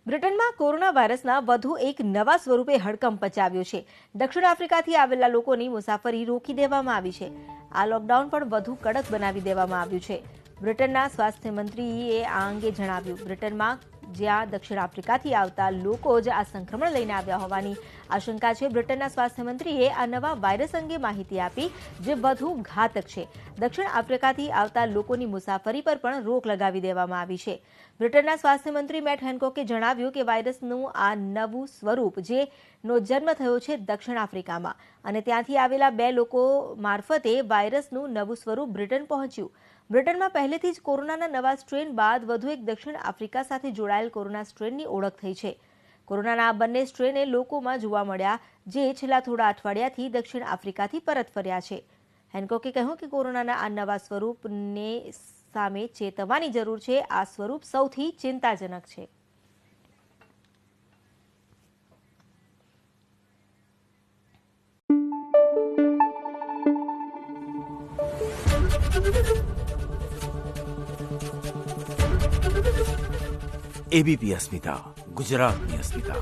બ્રિટનમાં કોરોના વાયરસના વધુ એક નવા સ્વરૂપે હડકંપ મચાવ્યો છે। દક્ષિણ આફ્રિકાથી આવેલા લોકોની મુસાફરી રોકી દેવામાં આવી છે। આ લોકડાઉન પણ વધુ કડક બનાવી દેવામાં આવ્યું છે। બ્રિટનના સ્વાસ્થ્ય મંત્રીએ આ અંગે જણાવ્યું। બ્રિટનમાં જ્યાં દક્ષિણ આફ્રિકાથી આવતા લોકો જ આ સંક્રમણ લઈને આવ્યા હોવાની આશંકા છે। બ્રિટનના સ્વાસ્થ્ય મંત્રીએ આ નવા વાયરસ અંગે માહિતી આપી, જે વધુ ઘાતક છે। દક્ષિણ આફ્રિકાથી આવતા લોકોની મુસાફરી પર પણ રોક લગાવી દેવામાં આવી છે। બ્રિટનના સ્વાસ્થ્ય મંત્રી મેટ હેનકોકે જણાવ્યું કે વાયરસનું આ નવું સ્વરૂપ જેનો જન્મ થયો છે દક્ષિણ આફ્રિકામાં અને ત્યાંથી આવેલા 2 લોકો મારફતે વાયરસનું નવું સ્વરૂપ બ્રિટન પહોંચ્યું। બ્રિટનમાં પહેલેથી જ કોરોનાના નવા સ્ટ્રેન બાદ વધુ એક દક્ષિણ આફ્રિકા સાથે જોડાયેલ કોરોના સ્ટ્રેનની ઓળખ થઈ છે। કોરોનાના આ બંને સ્ટ્રેન લોકોમાં જોવા મળ્યા, જે છેલ્લા થોડા અઠવાડિયાથી દક્ષિણ આફ્રિકાથી પરત ફર્યા છે। હેનકોકે કહ્યું કે કોરોનાના આ નવા સ્વરૂપને સામે ચેતવવાની જરૂર છે। આ સ્વરૂપ સૌથી ચિંતાજનક છે। એબીપી અસ્મિતા, ગુજરાતની અસ્મિતા।